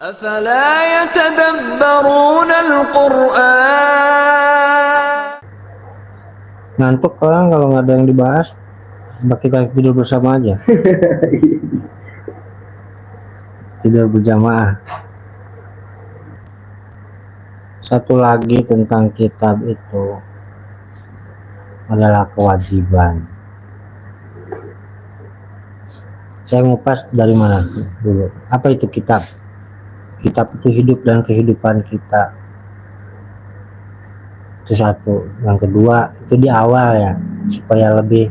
أفلا يتدبرون القرآن. Ngantuk kan kalau nggak ada yang dibahas, kita tidur bersama aja. Tidur berjamaah. Satu lagi tentang kitab itu adalah kewajiban. Saya ngupas dari mana dulu? Apa itu kitab? Kitab itu hidup dan kehidupan kita. Itu satu. Yang kedua itu di awal ya, supaya lebih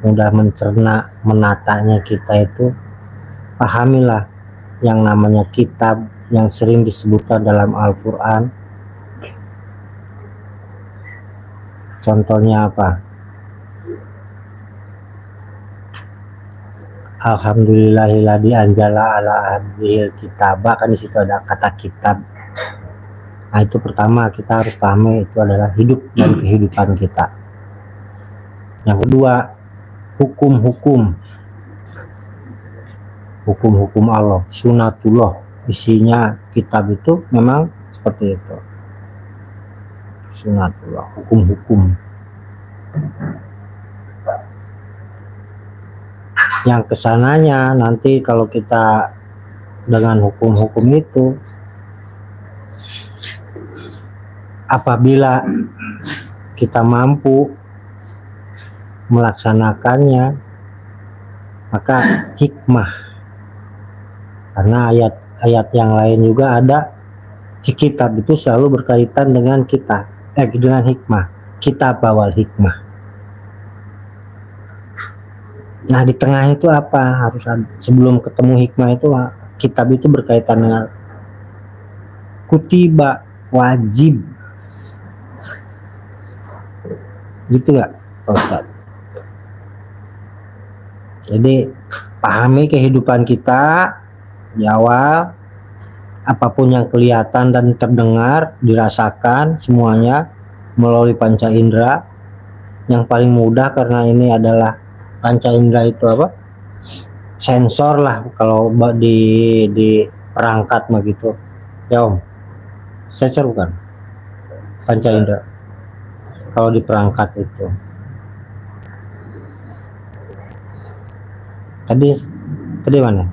mudah mencerna menatanya kita itu, pahamilah yang namanya kitab yang sering disebutkan dalam Al-Quran. Contohnya apa? Alhamdulillahilladzi anjala ala abdihil kitaba, kan di situ ada kata kitab. Nah, itu pertama kita harus pahami, itu adalah hidup dan kehidupan kita. Yang kedua, hukum-hukum Allah, sunatullah. Isinya kitab itu memang seperti itu, sunatullah, hukum-hukum. Yang kesananya nanti kalau kita dengan hukum-hukum itu, apabila kita mampu melaksanakannya, maka hikmah. Karena ayat-ayat yang lain juga ada, kitab itu selalu berkaitan dengan kita, dengan hikmah. Kitab awal hikmah. Nah, di tengah itu apa? Harus ada, sebelum ketemu hikmah itu, kitab itu berkaitan dengan kutiba, wajib. Gitu nggak, Ustaz? Jadi pahami kehidupan kita di awal, apapun yang kelihatan dan terdengar, dirasakan semuanya melalui panca indera. Yang paling mudah karena ini adalah panca indera itu apa? Sensor lah kalau di perangkat begitu. Ya Om, sensor bukan? Panca indera. Kalau di perangkat itu. Tadi mana?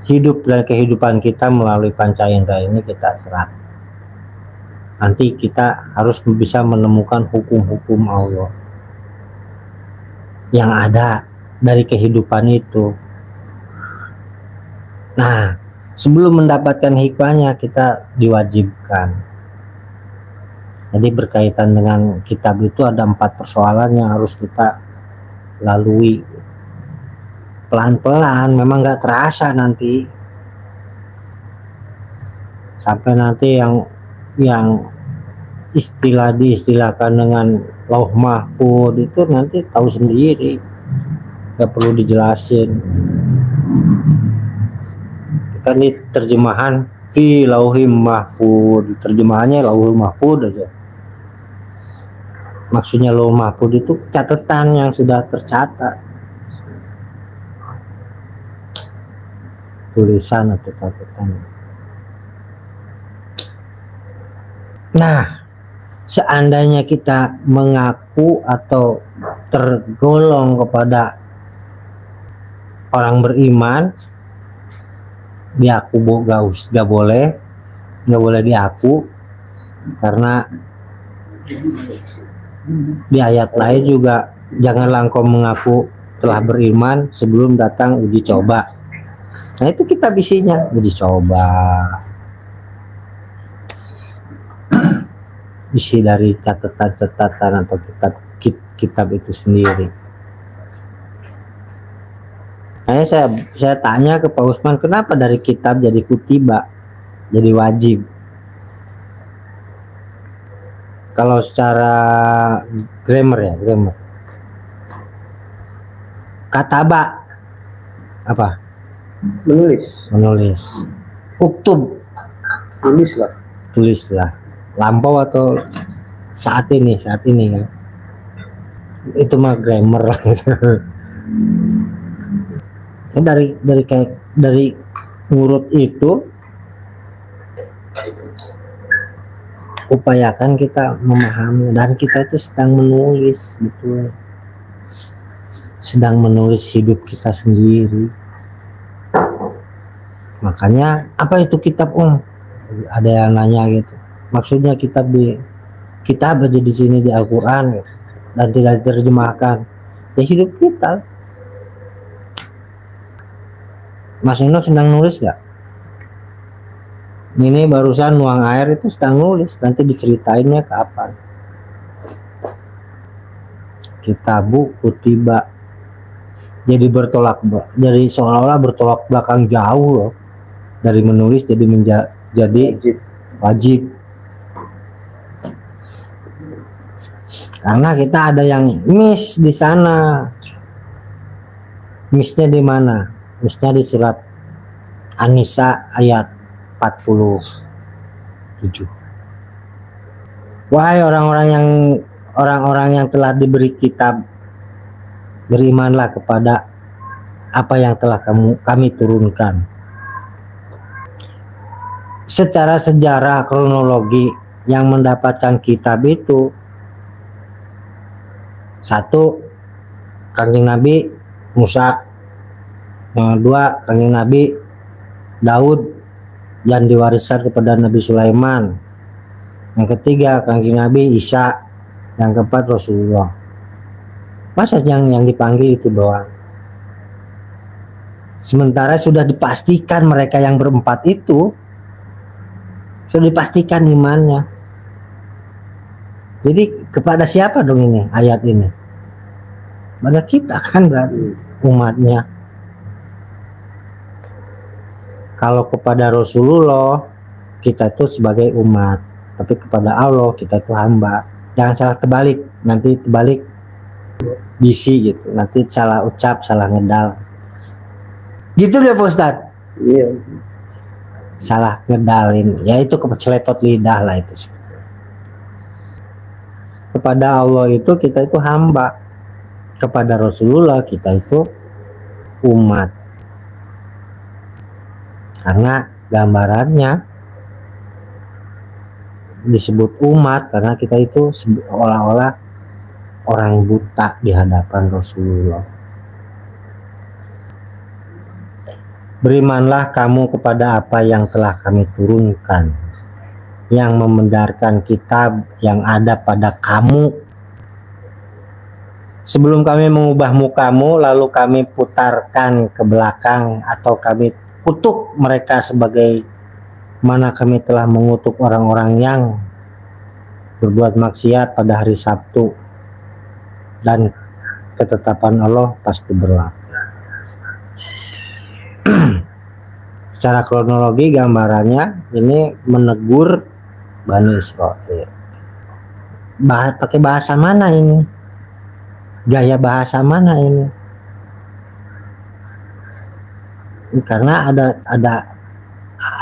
Hidup dan kehidupan kita melalui panca indera ini kita serap. Nanti kita harus bisa menemukan hukum-hukum Allah yang ada dari kehidupan itu. Nah, sebelum mendapatkan hikmahnya kita diwajibkan. Jadi berkaitan dengan kitab itu ada 4 persoalan yang harus kita lalui. Pelan-pelan, memang nggak terasa nanti. Sampai nanti yang diistilahkan dengan lauh mahfud itu nanti tahu sendiri, nggak perlu dijelasin. Kan ini terjemahan fi lauhim mahfud, terjemahannya lauh mahfud aja. Maksudnya lauh mahfud itu catatan yang sudah tercatat, tulisan atau catatan. Nah, seandainya kita mengaku atau tergolong kepada orang beriman, diaku nggak boleh diaku, karena di ayat lain juga janganlah engkau mengaku telah beriman sebelum datang uji coba. Nah, itu kitab isinya uji coba, isi dari catatan-catatan atau kitab itu sendiri. Nah, saya tanya ke Pak Usman, kenapa dari kitab jadi kutiba, jadi wajib? Kalau secara grammar ya, kataba apa? Menulis. Uktub, tulislah. Lampau atau saat ini kan? Itu mah grammar lah gitu. Dari Urut itu upayakan kita memahami, dan kita itu sedang menulis, betul, sedang menulis hidup kita sendiri. Makanya apa itu kitab, ada yang nanya gitu, maksudnya kitab aja di sini di Al-Quran gitu, dan tidak diterjemahkan, ya hidup kita. Mas Nino sedang nulis gak? Ini barusan nuang air itu sedang nulis, nanti diceritainnya kapan. Kitabu kutiba, jadi jadi seolah-olah bertolak belakang jauh loh, dari menulis jadi jadi wajib. Karena kita ada yang miss di sana. Missnya di mana? Missnya di surat An-Nisa ayat 47. Wahai orang-orang yang telah diberi kitab, berimanlah kepada apa yang telah kami turunkan. Secara sejarah kronologi yang mendapatkan kitab itu, satu, Kanjeng Nabi Musa, yang kedua Kanjeng Nabi Daud yang diwariskan kepada Nabi Sulaiman, yang ketiga Kanjeng Nabi Isa, yang keempat Rasulullah. Masa yang dipanggil itu doang? Sementara sudah dipastikan mereka yang berempat itu sudah dipastikan imannya. Jadi kepada siapa dong ini ayat ini? Pada kita kan, berarti umatnya. Kalau kepada Rasulullah kita itu sebagai umat, tapi kepada Allah kita itu hamba. Jangan salah terbalik, nanti terbalik bisi gitu, nanti salah ucap, salah ngedal. Gitu ya Pak Ustadz? Iya. Salah ngedalin, ya itu keceletot lidah lah itu. Kepada Allah itu kita itu hamba, kepada Rasulullah kita itu umat. Karena gambarannya disebut umat karena kita itu seolah-olah orang buta di hadapan Rasulullah. Berimanlah kamu kepada apa yang telah kami turunkan, yang membenarkan kitab yang ada pada kamu. Sebelum kami mengubah mukamu, lalu kami putarkan ke belakang, atau kami kutuk mereka sebagai mana kami telah mengutuk orang-orang yang berbuat maksiat pada hari Sabtu, dan ketetapan Allah pasti berlaku. Secara kronologi gambarannya ini menegur Bani Israel. Pakai bahasa mana ini? Gaya bahasa mana ini? Karena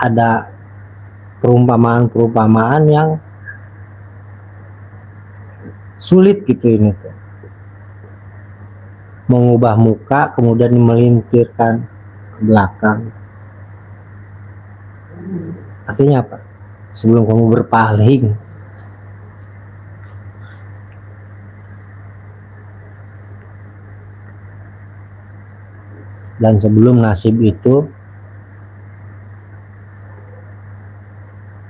ada perumpamaan yang sulit gitu ini tuh. Mengubah muka kemudian melintirkan ke belakang. Artinya apa? Sebelum kamu berpaling, dan sebelum nasib itu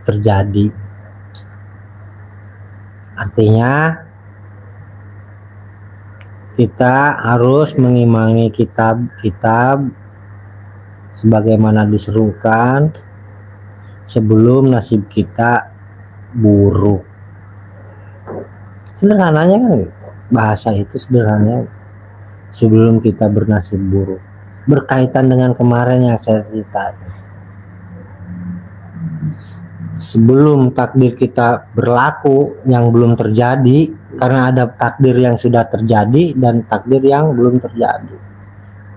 terjadi. Artinya kita harus mengimani kitab-kitab sebagaimana diserukan sebelum nasib kita buruk. Sederhananya kan bahasa itu sederhananya, sebelum kita bernasib buruk. Berkaitan dengan kemarin yang saya ceritain. Sebelum takdir kita berlaku yang belum terjadi, karena ada takdir yang sudah terjadi dan takdir yang belum terjadi.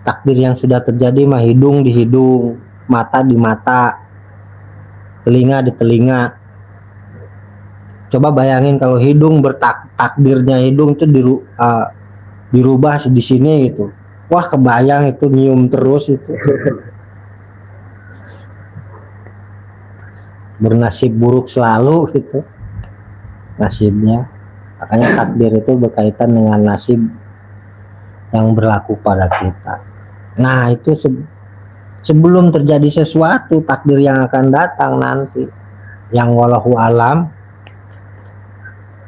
Takdir yang sudah terjadi mah hidung di hidung, mata di mata, telinga di telinga. Coba bayangin kalau hidung takdirnya hidung itu dirubah di sini gitu. Wah, kebayang itu nyium terus itu. bernasib buruk selalu gitu nasibnya. Makanya takdir itu berkaitan dengan nasib yang berlaku pada kita. Nah itu sebelum terjadi sesuatu, takdir yang akan datang nanti, yang wallahu alam,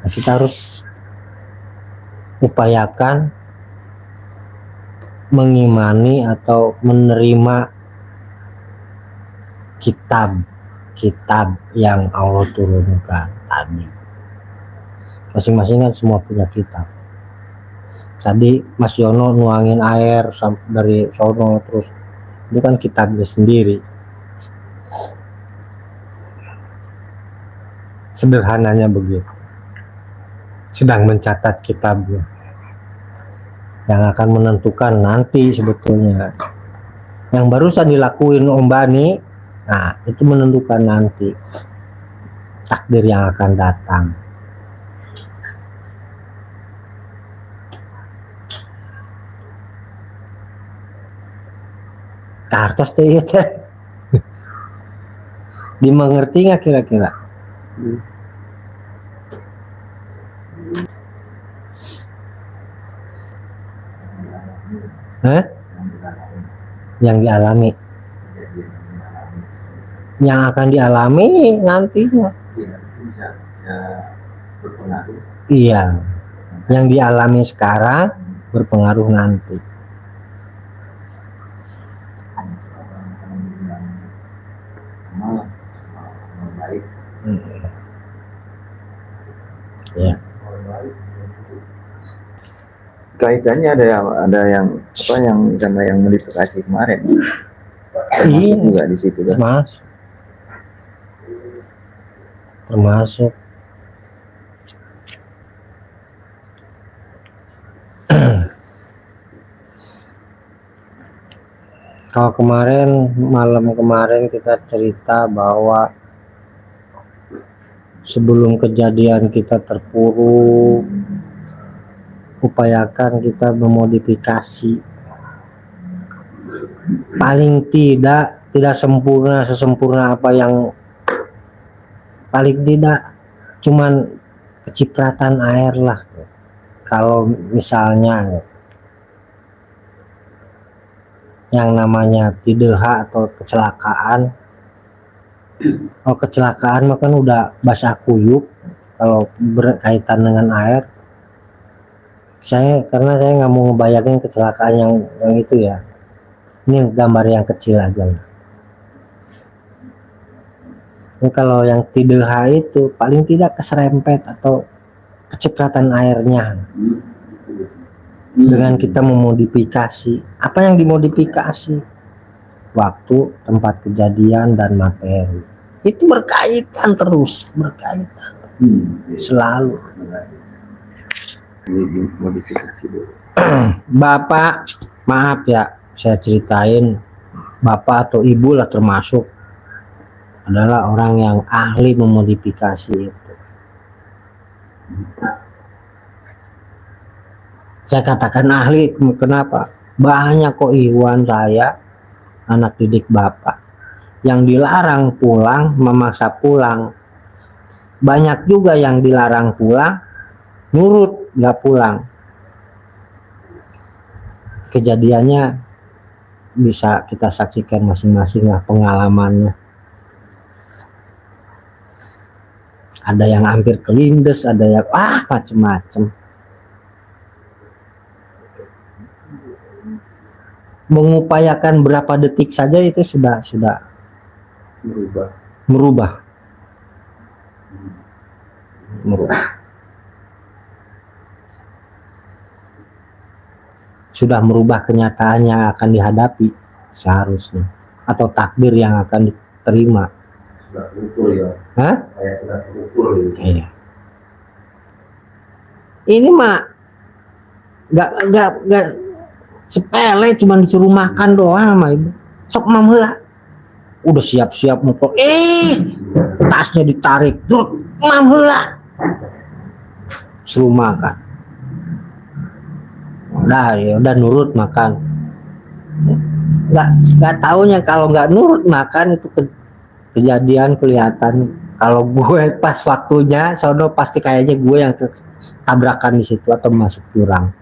kita harus upayakan mengimani atau menerima kitab yang Allah turunkan tadi. Masing-masing kan semua punya kitab. Tadi Mas Yono nuangin air dari sono, terus itu kan kitabnya sendiri. Sederhananya begitu. Sedang mencatat kitabnya yang akan menentukan nanti sebetulnya. Yang barusan dilakuin Om Bani, nah itu menentukan nanti takdir yang akan datang. Kartos teh ya teh. Dimengerti nggak kira-kira? Hah? Yang dialami, yang akan dialami nantinya. Iya, yang dialami sekarang berpengaruh nanti. Ya. Kaitannya ada yang sama yang modifikasi kemarin. Iya. Juga di situ kan. Termasuk. Kalau malam kemarin kita cerita bahwa sebelum kejadian kita terpuruk, upayakan kita memodifikasi, paling tidak sesempurna apa yang, paling tidak cuman kecipratan air lah. Kalau misalnya yang namanya tidha atau kecelakaan, kalau kecelakaan mah kan udah basah kuyup. Kalau berkaitan dengan air, karena saya nggak mau ngebayangin kecelakaan yang itu ya. Ini gambar yang kecil aja lah. Ini kalau yang tidha itu paling tidak keserempet atau kecipratan airnya. Dengan kita memodifikasi, apa yang dimodifikasi? Waktu, tempat kejadian, dan materi. Itu berkaitan terus, selalu. Modifikasi dulu. Bapak, maaf ya, saya ceritain, bapak atau ibu lah termasuk adalah orang yang ahli memodifikasi itu. Saya katakan ahli, kenapa? Banyak kok Iwan saya, anak didik bapak, yang dilarang pulang, memaksa pulang. Banyak juga yang dilarang pulang, nurut, nggak pulang. Kejadiannya bisa kita saksikan masing-masing lah pengalamannya. Ada yang hampir kelindes, ada yang macem-macem. Mengupayakan berapa detik saja itu sudah merubah. Sudah merubah kenyataan yang akan dihadapi seharusnya, atau takdir yang akan diterima. Sudah terukur ya. Hah? Saya sudah terukur. Iya. Ini mah nggak sepele, cuma disuruh makan doang sama ibu. Sok mamela. Udah siap-siap motor. Tasnya ditarik. Mamela. Suruh makan. Udah nurut makan. Nggak taunya kalau nggak nurut makan itu kejadian kelihatan kalau gue pas waktunya sono pasti kayaknya gue yang tabrakan di situ atau masuk jurang.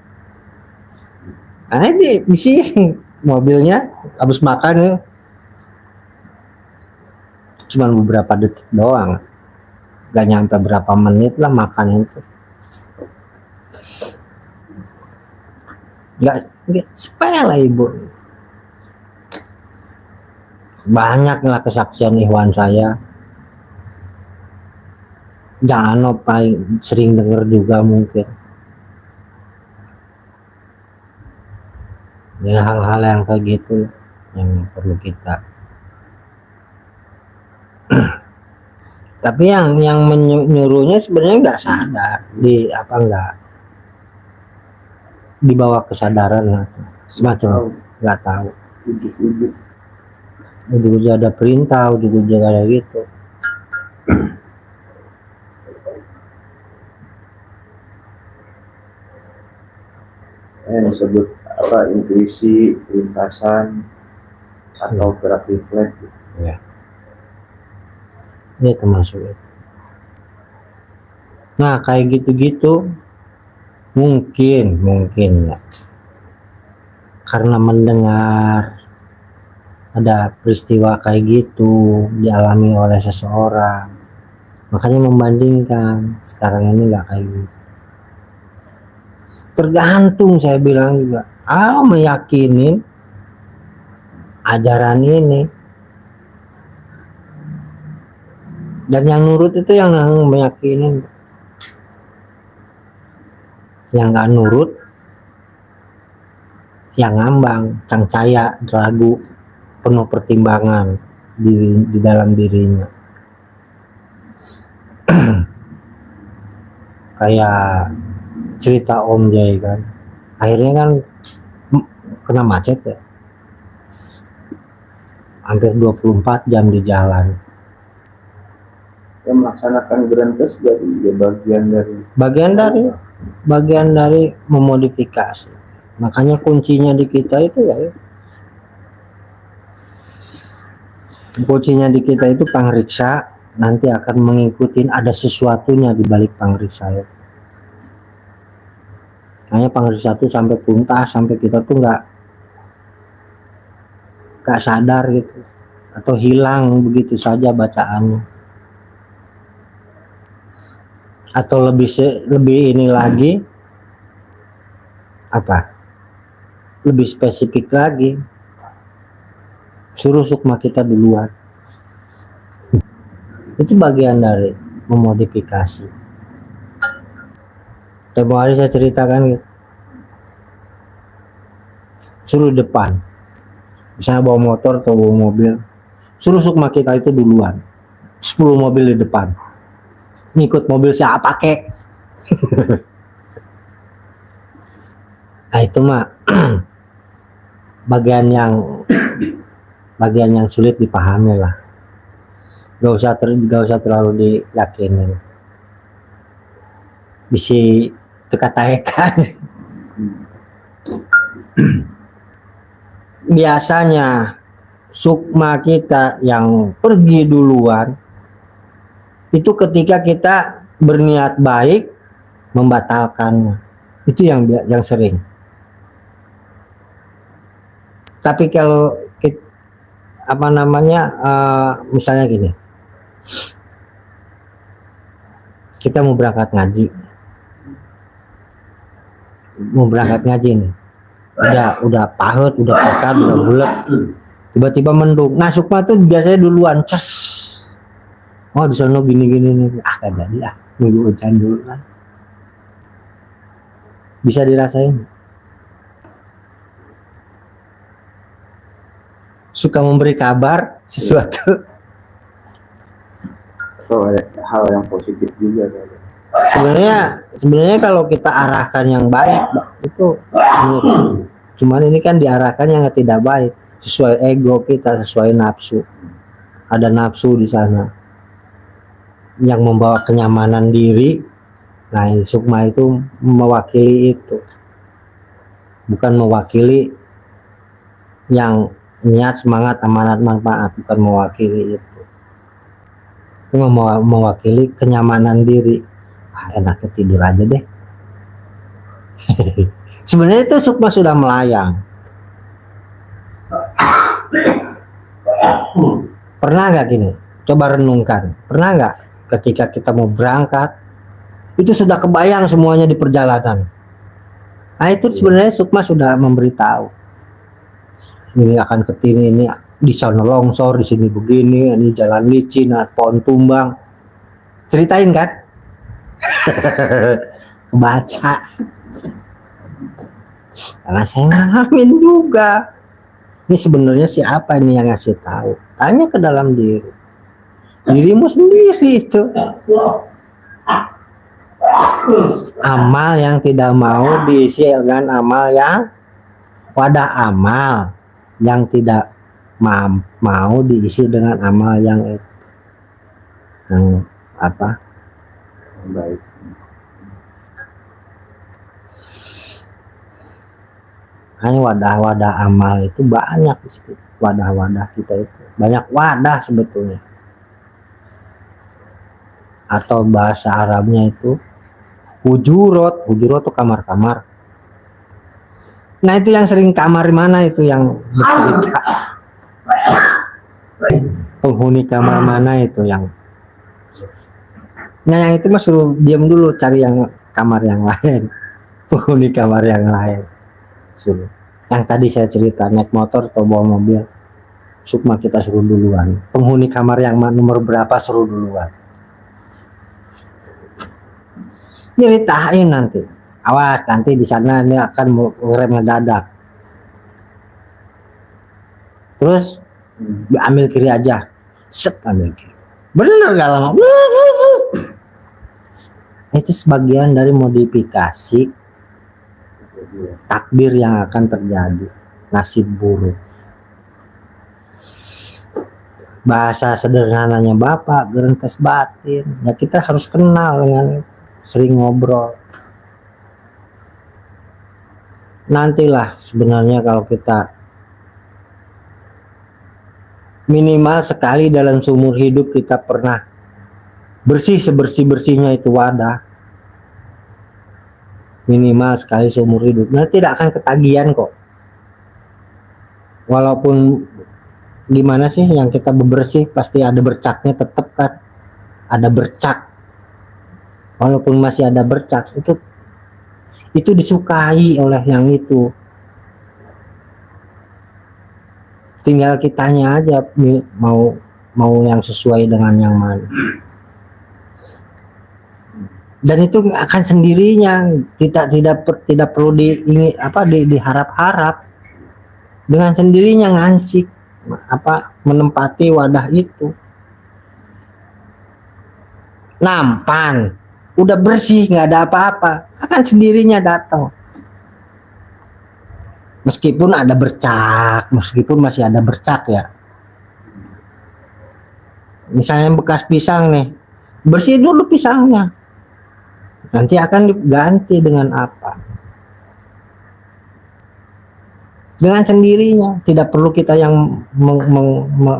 Karena di sini mobilnya habis makan ya cuma beberapa detik doang, gak nyampe berapa menit lah makan itu. Gak sepele ibu. Banyak lah kesaksian Ikhwan saya. Jangan paling sering denger juga mungkin. Ya, hal-hal yang kayak gitu yang perlu kita. Tapi yang menyuruhnya sebenarnya nggak sadar nggak dibawa kesadaran lah semacam nggak tahu. Ujung-ujung ada perintah, ujung-ujung ada gitu. Disebut apa, intuisi, lintasan atau gerak refleks. Ya. Ini termasuk itu. Nah kayak gitu-gitu mungkin ya karena mendengar ada peristiwa kayak gitu dialami oleh seseorang, makanya membandingkan. Sekarang ini nggak kayak gitu. Tergantung, saya bilang juga, meyakinin ajaran ini dan yang nurut itu yang meyakinin. Yang nggak nurut, yang ngambang, cangcaya, ragu, penuh pertimbangan di dalam dirinya. Kayak cerita Om Jai kan, akhirnya kan kena macet ya, hampir 24 jam di jalan. Yang melaksanakan berhentes jadi bagian dari memodifikasi. Makanya kuncinya di kita itu ya, kuncinya di kita itu pangriksa, nanti akan mengikuti ada sesuatunya di balik pangriksa itu. Makanya pangriksa itu sampai tuntas, sampai kita tuh nggak sadar gitu, atau hilang begitu saja bacaannya. Atau lebih ini lagi apa? Lebih spesifik lagi, suruh sukma kita duluan. Itu bagian dari memodifikasi. Tempo hari saya ceritakan gitu. Suruh depan, misalnya bawa motor atau bawa mobil, suruh sukma kita itu duluan, 10 mobil di depan, ngikut mobil siapa kek. Nah itu mah bagian yang sulit dipahami lah. Gak usah terlalu diyakinin, bisa teka-tekan. Biasanya sukma kita yang pergi duluan itu ketika kita berniat baik membatalkannya, itu yang sering. Tapi kalau misalnya gini, kita mau berangkat ngaji nih, udah pahet, udah pekat, udah bulat, tiba-tiba mendung. Nah sukma tuh biasanya duluan, ces, oh di sana gini nih, gak jadi nunggu hujan dulu lah. Bisa dirasain. Suka memberi kabar sesuatu. Ada hal yang positif juga. Sebenarnya kalau kita arahkan yang baik itu, cuman ini kan diarahkan yang tidak baik, sesuai ego kita, sesuai nafsu. Ada nafsu di sana yang membawa kenyamanan diri. Nah, sukma itu mewakili itu, bukan mewakili yang niat, semangat, amanat, manfaat, bukan mewakili itu. Cuma mewakili kenyamanan diri. Enaknya tidur aja deh. Sebenarnya itu sukma sudah melayang. Pernah nggak gini? Coba renungkan. Pernah nggak ketika kita mau berangkat itu sudah kebayang semuanya di perjalanan? Nah itu sebenarnya sukma sudah memberitahu. Ini akan ke sini, ini di sana longsor, di sini begini, ini jalan licin, pohon tumbang. Ceritain kan? Baca. Karena saya ngalamin juga. Ini sebenarnya siapa ini yang ngasih tahu? Tanya ke dalam diri. Dirimu sendiri itu. Amal yang tidak mau diisi dengan amal yang wadah amal yang tidak mau diisi dengan amal yang apa? Baik. Hanya wadah-wadah amal itu banyak, wadah-wadah kita itu banyak wadah sebetulnya. Atau bahasa Arabnya itu hujurot itu kamar-kamar. Nah itu yang sering kamar mana itu yang bercerita. Penghuni kamar mana itu yang. Nah yang itu mah suruh diam dulu, cari yang kamar yang lain. Penghuni kamar yang lain. Suruh. Yang tadi saya cerita naik motor atau bawa mobil, sukma kita suruh duluan. Penghuni kamar yang nomor berapa suruh duluan. Nyeritain nanti. Awas nanti di sana ini akan ngerem ngedadak. Terus ambil kiri aja. Set ambil kiri. Bener gak lama. Itu sebagian dari modifikasi takdir yang akan terjadi, nasib buruk. Bahasa sederhananya Bapak, gerentes batin. Ya kita harus kenal dengan sering ngobrol. Nantilah sebenarnya kalau kita minimal sekali dalam seumur hidup kita pernah bersih sebersih-bersihnya itu wadah. Minimal sekali seumur hidup. Nah tidak akan ketagihan kok. Walaupun gimana sih yang kita bebersih pasti ada bercaknya, tetap kan ada bercak. Walaupun masih ada bercak itu disukai oleh yang itu. Tinggal kitanya aja mau yang sesuai dengan yang mana. Dan itu akan sendirinya, tidak perlu diharap-harap. Dengan sendirinya ngancik menempati wadah itu. Nampan, udah bersih, nggak ada apa-apa, akan sendirinya datang. Meskipun ada bercak, meskipun masih ada bercak ya. Misalnya bekas pisang nih, bersih dulu pisangnya. Nanti akan diganti dengan apa? Dengan sendirinya, tidak perlu kita yang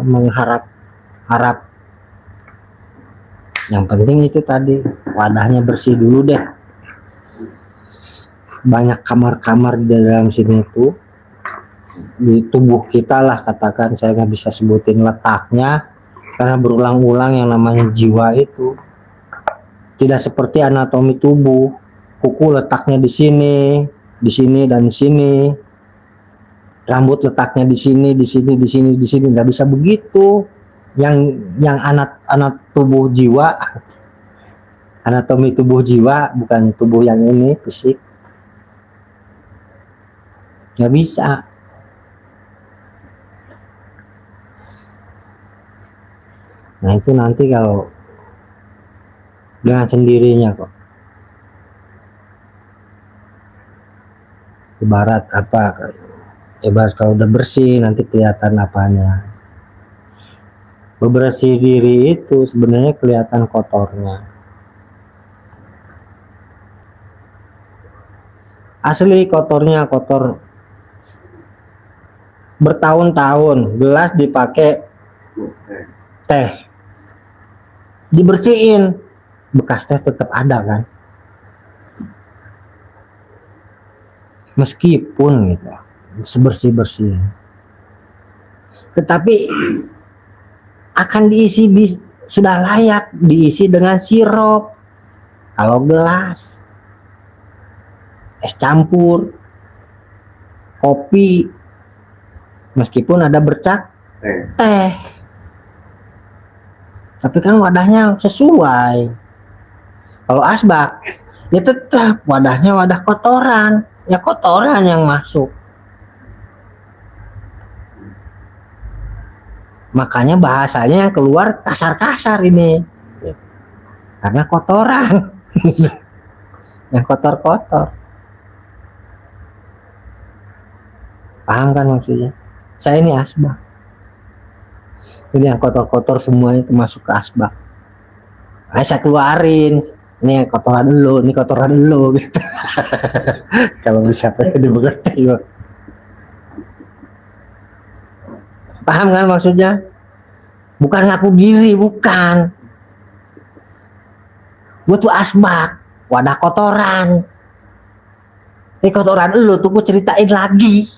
mengharap. Yang penting itu tadi, wadahnya bersih dulu deh. Banyak kamar-kamar di dalam sini itu, di tubuh kita lah katakan, saya nggak bisa sebutin letaknya, karena berulang-ulang yang namanya jiwa itu. Tidak seperti anatomi tubuh, kuku letaknya di sini, dan di sini. Rambut letaknya di sini, nggak bisa begitu. Yang anak tubuh jiwa, anatomi tubuh jiwa, bukan tubuh yang ini fisik. Nggak bisa. Nah itu nanti kalau dengan sendirinya kok. Ibarat kalau udah bersih nanti kelihatan apanya. Bebersih diri itu sebenarnya kelihatan kotornya. Asli kotornya kotor bertahun-tahun, gelas dipakai teh. dibersihin, bekas teh tetap ada kan, meskipun gitu sebersih-bersih, tetapi akan sudah layak diisi dengan sirup. Kalau gelas, es campur, kopi, meskipun ada bercak teh, tapi kan wadahnya sesuai. Kalau asbak, ya tetap wadahnya wadah kotoran, ya kotoran yang masuk. Makanya bahasanya yang keluar kasar-kasar ini, karena kotoran, yang kotor-kotor. Paham kan maksudnya? Saya ini asbak. Ini yang kotor-kotor semuanya itu masuk ke asbak. Nah, saya keluarin. Ini kotoran lo, ini kotoran lo gitu. Kalau bisa dimengerti. Paham kan maksudnya? Bukan ngaku diri, bukan. Gue tuh asbak, wadah kotoran. Ini kotoran lo tuh gue ceritain lagi.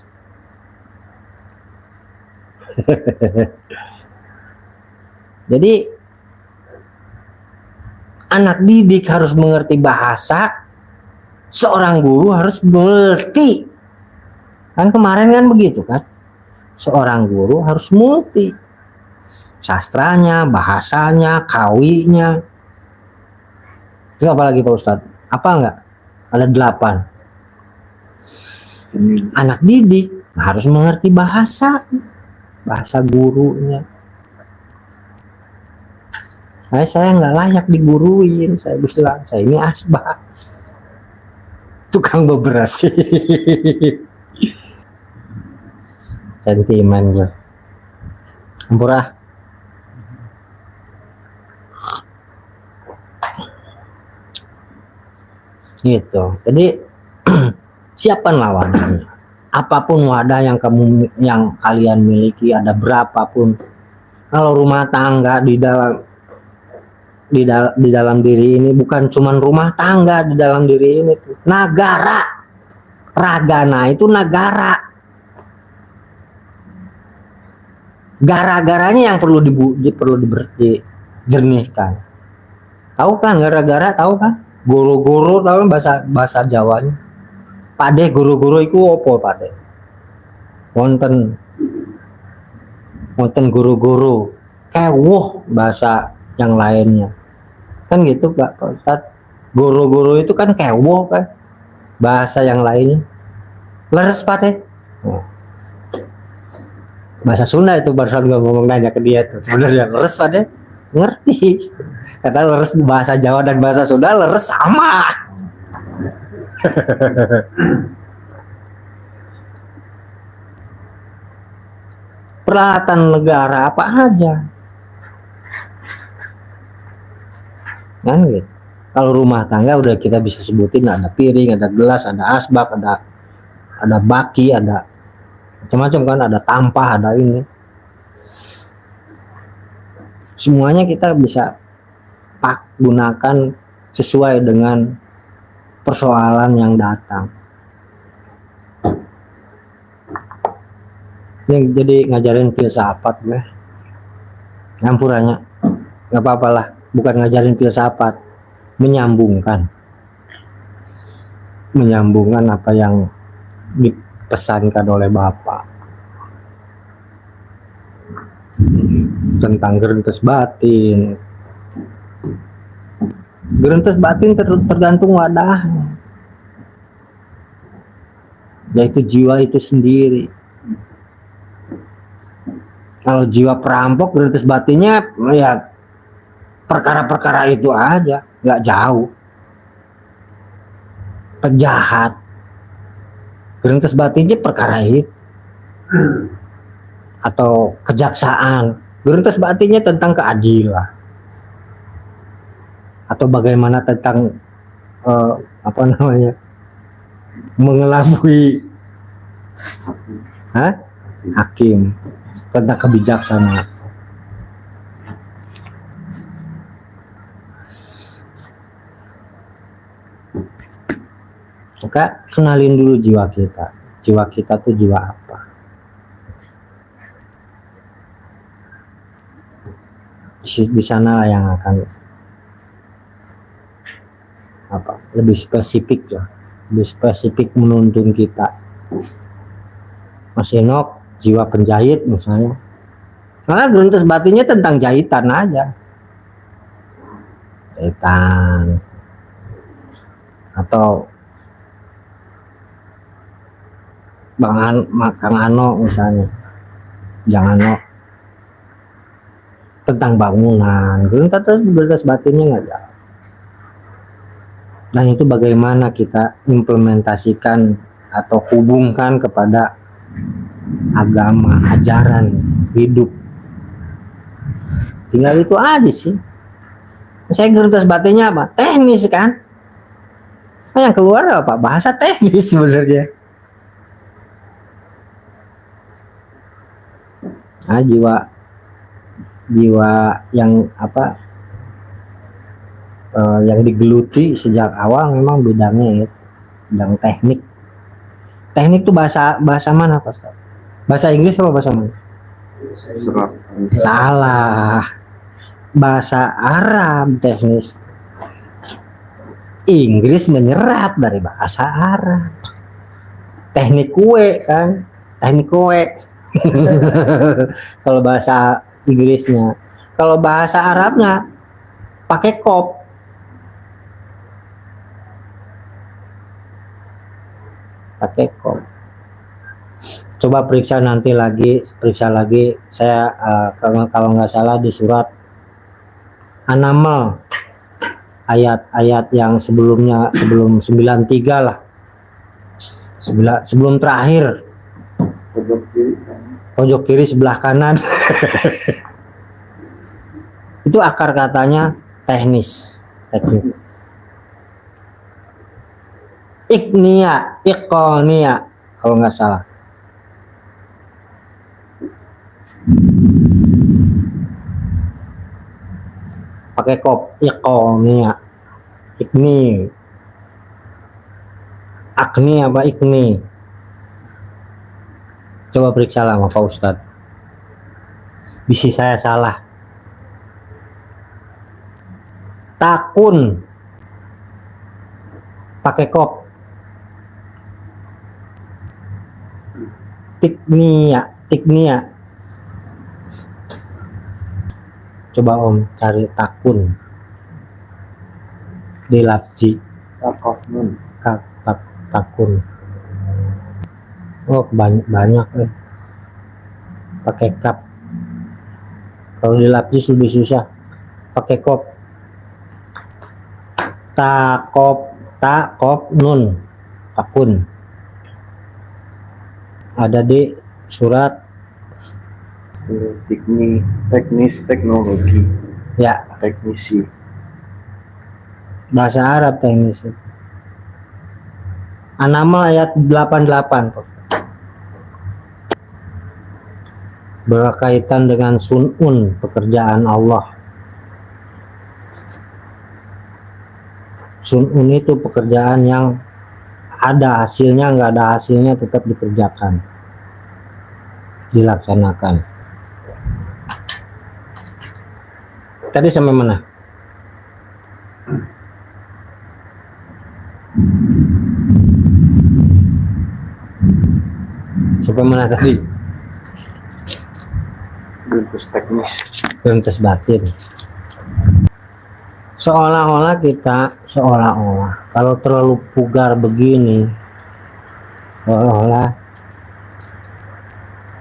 Jadi anak didik harus mengerti bahasa, seorang guru harus mengerti. Kan kemarin kan begitu kan? Seorang guru harus multi, sastranya, bahasanya, kawinya. Terus apa lagi Pak Ustadz? Apa enggak? Ada 8. Anak didik harus mengerti bahasa gurunya. Saya nggak layak diguruin, saya bilang saya ini asbak, tukang beberasi. Sentimen gue. Ampurah. Gitu. Jadi siapkan lawanannya. Apapun wadah yang kalian miliki, ada berapapun. Kalau rumah tangga di dalam diri ini bukan cuman rumah tangga, di dalam diri ini tuh negara. Ragana itu negara. Gara-garanya yang perlu dijernihkan. Tahu kan gara-gara, tahu kan? Goro-goro, tahu kan bahasa Jawanya? Pade goro-goro iku opo pade? Wonten goro-goro. Kewuh bahasa yang lainnya. Kan gitu Pak Ustadz. Goro-goro itu kan kewuh kan? Bahasa yang lainnya. Leres pade. Bahasa Sunda itu barusan gue ngomong nanya ke dia tuh, sebenarnya leres pada ngerti, karena leres bahasa Jawa dan bahasa Sunda leres sama. Peralatan negara apa aja kan gitu. Kalau rumah tangga udah kita bisa sebutin, ada piring, ada gelas, ada asbak, ada baki, ada macam-macam kan, ada tampah, ada ini, semuanya kita bisa gunakan sesuai dengan persoalan yang datang. Jadi ngajarin filsafat gue, nyampurannya nggak apa-apa lah, bukan ngajarin filsafat, menyambungkan apa yang dipesankan oleh Bapak tentang gerentes batin. Gerentes batin tergantung wadahnya, yaitu jiwa itu sendiri. Kalau jiwa perampok, gerentes batinnya ya perkara-perkara itu aja, nggak jauh. Penjahat, gerentes batinnya perkara itu. Atau kejaksaan, gerentes batinnya tentang keadilan. Atau bagaimana tentang mengelabui hakim, tentang kebijaksanaan. Maka kenalin dulu jiwa kita. Jiwa kita tuh jiwa apa? Di sana yang akan lebih spesifik lah, lebih spesifik menuntun kita. Mas Enok jiwa penjahit misalnya, maka gruntus batinnya tentang jahitan aja, jahitan. Atau Kang Ano misalnya, jangan Ano tentang bangunan, gruntus batinnya nggak jauh. Dan itu bagaimana kita implementasikan atau hubungkan kepada agama, ajaran hidup. Tinggal itu aja sih. Saya gruntus batinnya apa? Teknis kan? Nah, yang keluar apa? Bahasa teknis sebenarnya. Nah, jiwa yang yang digeluti sejak awal memang bidangnya ya, bidang teknik. Teknik itu bahasa mana, Pak? Bahasa Inggris apa bahasa mana? Salah. Bahasa Arab teknis. Inggris menyerap dari bahasa Arab. Teknik kue kan, teknik kue. Kalau bahasa Inggrisnya, kalau bahasa Arabnya pakai kop. Pakai kop. Coba periksa lagi saya kalau nggak salah di surat An-Naml ayat-ayat yang sebelum 93 lah, sebelum terakhir, pojok kiri sebelah kanan. Itu akar katanya teknis. Ikonia kalau nggak salah. Pakai kop, ikonia, ikni, akni apa ikni. Coba periksa lah sama Pak Ustadz. Bisi saya salah. Takun pakai kop. Tiknia. Coba Om cari takun di lafzi. Takun. Oh banyak pakai kap. Kalau di lapis lebih susah, pakai kop. Takop nun, takun. Ada di surat teknologi. Ya, Teknisi. bahasa Arab teknisi. An-Naml ayat 88. Berkaitan dengan sun'un, pekerjaan Allah. Sun'un itu pekerjaan yang ada hasilnya, nggak ada hasilnya tetap dikerjakan, dilaksanakan. Tadi sampai mana? Sampai mana tadi? Gruntus teknis. Gruntus batin. Seolah-olah kalau terlalu pugar begini, seolah-olah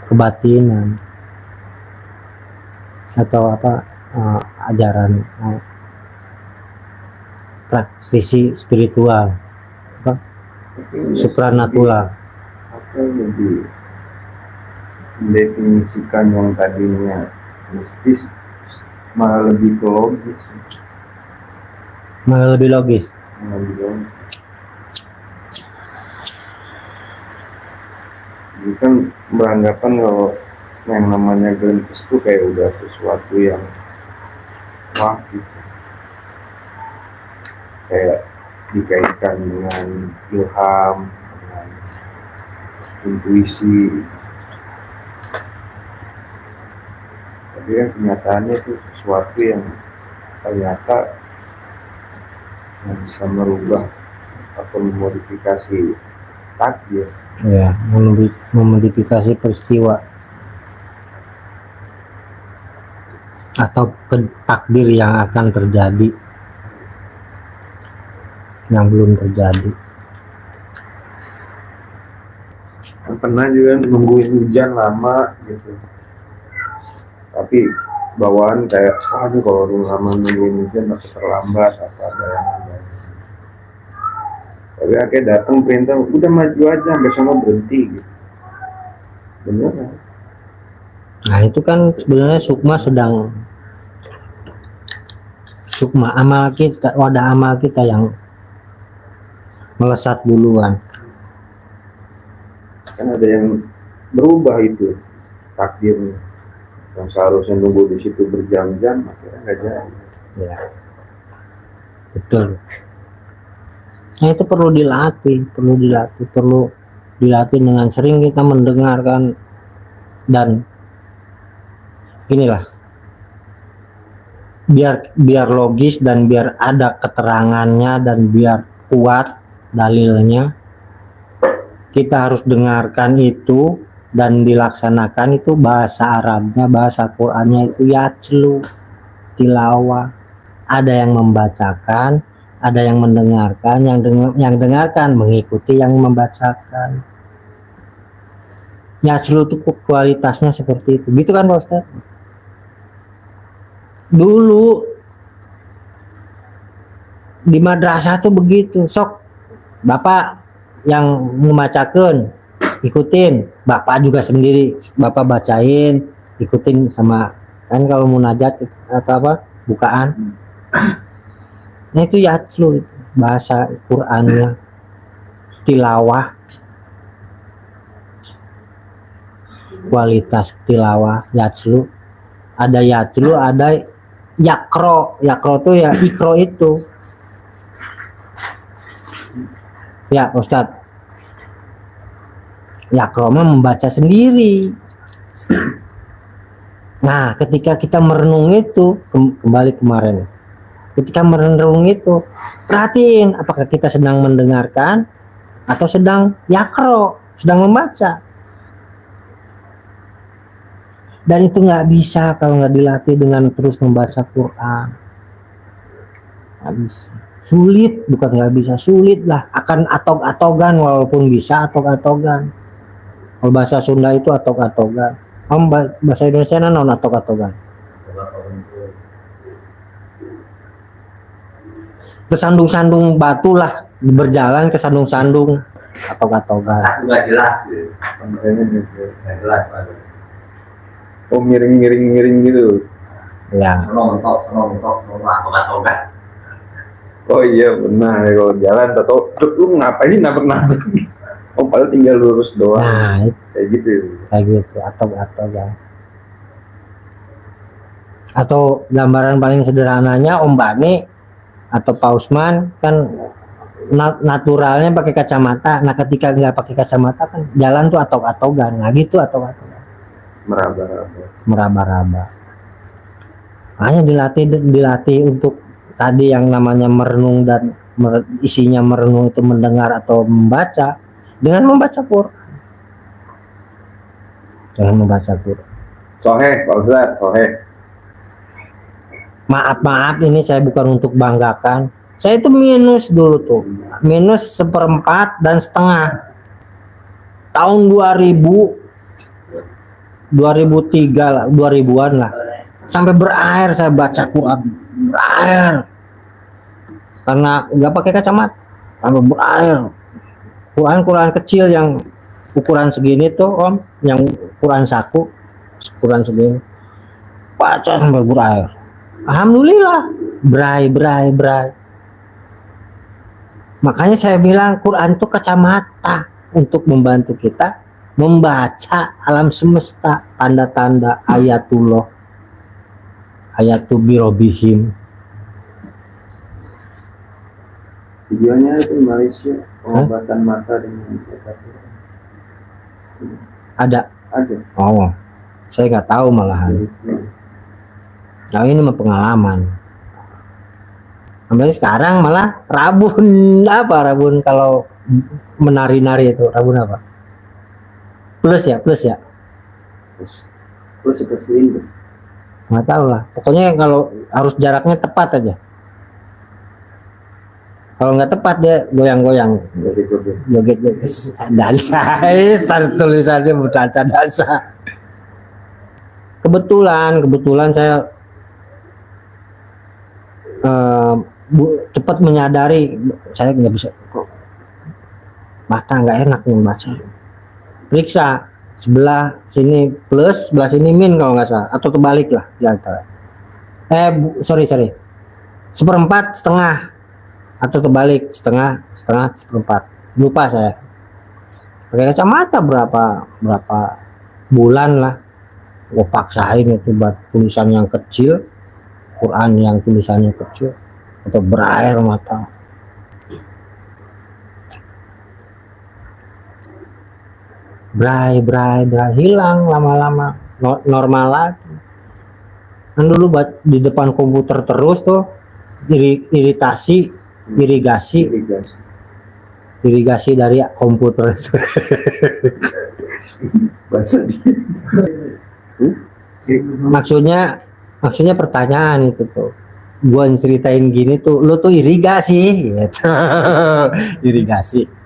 kebatinan atau ajaran praktisi spiritual, supranatural. Apa lebih mendefinisikan yang tadinya mistis malah lebih ke logis. Malah lebih logis. Jadi kan beranggapan kalau yang namanya gruntus itu kayak udah sesuatu yang wah gitu. Kayak dikaitkan dengan ilham, dengan intuisi. Tapi kan kenyataannya itu sesuatu yang ternyata yang bisa merubah atau memodifikasi takdir. Ya, memodifikasi peristiwa atau takdir yang akan terjadi, yang belum terjadi. Pernah juga nungguin hujan lama gitu, tapi bawaan kayak aduh kalau lama nungguin hujan masih terlambat atau ada yang lain. Tapi akhirnya datang perintah udah maju aja sampai sana berhenti gitu. Bener kan? Nah itu kan sebenarnya sukma amal kita, wadah amal kita yang melesat duluan. Kan ada yang berubah itu takdirnya, yang seharusnya nunggu di situ berjam-jam akhirnya nggak jadi. Ya, betul. Nah itu perlu dilatih dengan sering kita mendengarkan, dan inilah biar logis dan biar ada keterangannya dan biar kuat dalilnya, kita harus dengarkan itu dan dilaksanakan. Itu bahasa Arabnya, bahasa Qur'annya itu yatlu, tilawah. Ada yang membacakan, ada yang mendengarkan, yang dengarkan mengikuti yang membacakan. Yatlu itu kualitasnya seperti itu, gitu kan Pak Ustadz? Dulu di madrasah tuh begitu, sok bapak yang membacakan ikutin, bapak juga sendiri bapak bacain, ikutin sama, kan kalau munajat atau apa bukaan. Nah itu yatlu, bahasa Qur'annya tilawah, kualitas tilawah yatlu. Ada yatlu, ada yakro tuh ya ikro itu ya Ustadz. Yakro mah membaca sendiri. Nah ketika kita merenung itu, kembali kemarin, ketika merenung itu perhatiin apakah kita sedang mendengarkan atau sedang yakro, sedang membaca. Dan itu nggak bisa kalau nggak dilatih dengan terus membaca Quran. Nggak bisa. Sulit, bukan nggak bisa, sulit lah. Akan atok-atogan, walaupun bisa atok-atogan. Kalau bahasa Sunda itu atok-atogan. Bahasa Indonesia non atok-atogan. Kesandung-sandung batu lah, berjalan ke sandung-sandung, atok-atogan. Nggak jelas gitu. Nggak jelas Pak. Oh miring gitu. Ya. Senong-senong, toga. Oh iya benar, kalau jalan atau lu ngapain nabrak. Oh padahal tinggal lurus doang. Nah, Kayak gitu. Kayak gitu, atok-atogan. Atau gambaran paling sederhananya Om Bani atau Pak Usman kan naturalnya pakai kacamata. Nah ketika nggak pakai kacamata kan jalan tuh atok-atogan. Nah gitu atok-atogan. Meraba-raba. Hanya dilatih untuk tadi yang namanya merenung, dan isinya merenung itu mendengar atau membaca dengan membaca Quran. Soheh, Pak Ustadz, soheh. Maaf ini saya bukan untuk banggakan. Saya itu minus dulu tuh, minus 1/4 dan setengah. Tahun 2003 lah, 2000-an lah, sampai berair saya baca Quran, berair karena nggak pakai kacamata, sampai berair. Quran kecil yang ukuran segini tuh Om, yang Quran saku ukuran segini, baca sampai berair. Alhamdulillah, berai. Makanya saya bilang Quran itu kacamata untuk membantu kita membaca alam semesta, tanda-tanda ayatullah, ayatul birobihim. Videonya itu di Malaysia pengobatan mata dengan EKG. Ada. Oh, saya nggak tahu malahan. Nah ini mah pengalaman. Sampai sekarang malah rabun kalau menari-nari itu rabun apa? Plus ya. Plus seperti ini. Nggak tahu lah. Pokoknya kalau harus jaraknya tepat aja. Kalau nggak tepat dia goyang-goyang, joget dansa, tulisannya dansa. Kebetulan saya cepat menyadari saya nggak bisa kok mata nggak enak membaca. Periksa sebelah sini plus, sebelah sini min kalau nggak salah, atau terbalik lah di antara. Sorry, seperempat setengah atau terbalik setengah seperempat, lupa saya. Pakai kacamata berapa bulan lah, gue paksain itu buat tulisan yang kecil, Quran yang tulisannya kecil, atau berair mata. Bray hilang lama-lama, normal lagi. Kan dulu buat di depan komputer terus tuh irigasi dari komputer. maksudnya pertanyaan itu tuh, gua ceritain gini tuh, lu tuh irigasi gitu. Irigasi.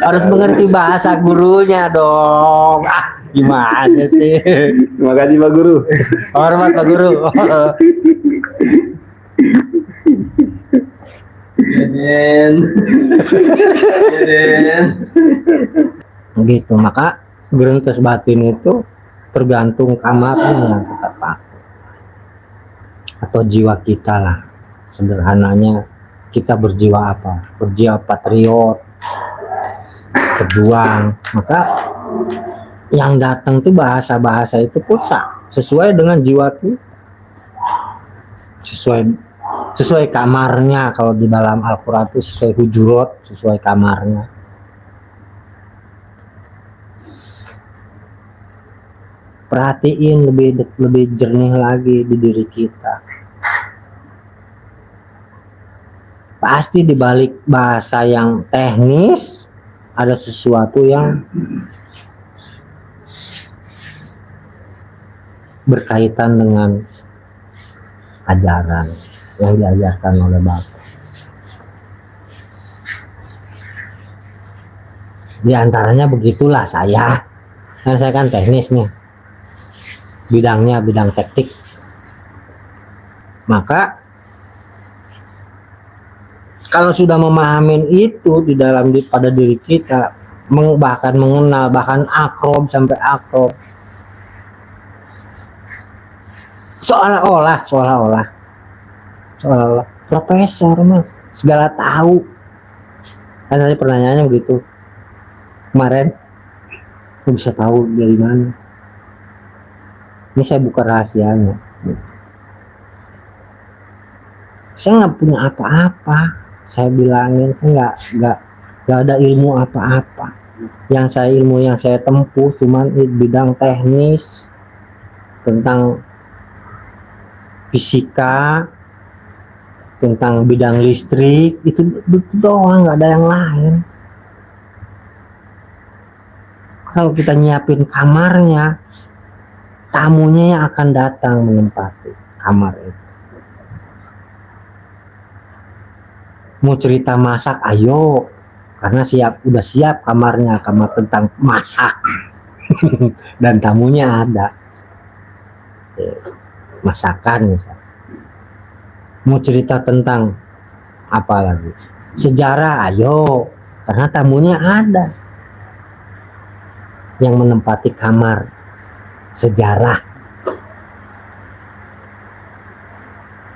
harus mengerti bahasa gurunya dong. Gimana sih? Terima kasih Pak Guru. Hormat Pak Guru. Gitu, maka gerintas batin itu tergantung kamarnya yang kita pakai atau jiwa kita lah. Sederhananya kita berjiwa apa? Berjiwa patriot, berjuang. Maka yang datang tuh bahasa itu pun sesuai dengan jiwa kita, sesuai kamarnya. Kalau di dalam Al-Quran itu sesuai hujurat, sesuai kamarnya. Perhatiin lebih jernih lagi di diri kita. Pasti di balik bahasa yang teknis ada sesuatu yang berkaitan dengan ajaran yang diajarkan oleh Bapak. Di antaranya begitulah saya. Nah, saya kan teknis nih. Bidang teknik. Maka kalau sudah memahamin itu pada diri kita, bahkan mengenal, bahkan akrob sampai akrob, seolah-olah profesor mas, segala tahu. Kan tadi pertanyaannya begitu kemarin, aku bisa tahu dari mana? Ini saya buka rahasianya. Saya nggak punya apa-apa. Saya bilangin saya nggak ada ilmu apa-apa. Yang saya tempuh cuman di bidang teknis, tentang fisika, tentang bidang listrik, itu doang, nggak ada yang lain. Kalau kita nyiapin kamarnya, tamunya yang akan datang menempati kamar itu. Mau cerita masak, ayo, karena udah siap kamarnya, kamar tentang masak. Dan tamunya ada. Masakan misalnya. Mau cerita tentang apa lagi? Sejarah, ayo, karena tamunya ada. Yang menempati kamar sejarah.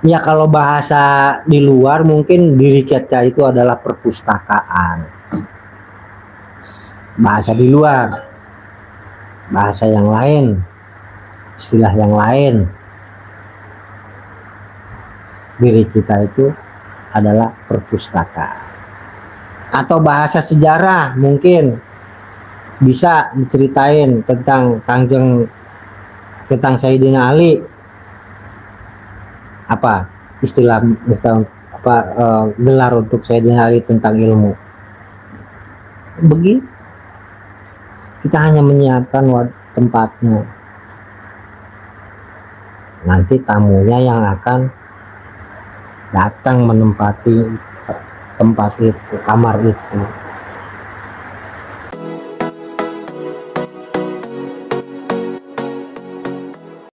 Ya kalau bahasa di luar mungkin diri kita itu adalah perpustakaan. Bahasa di luar. Bahasa yang lain. Istilah yang lain. diri kita itu adalah perpustakaan. Atau bahasa sejarah mungkin bisa diceritain tentang tentang Sayyidina Ali, apa istilah apa gelar untuk Sayyidina Ali tentang ilmu. Begitu, kita hanya menyiapkan tempatnya, nanti tamunya yang akan datang menempati tempat itu, kamar itu.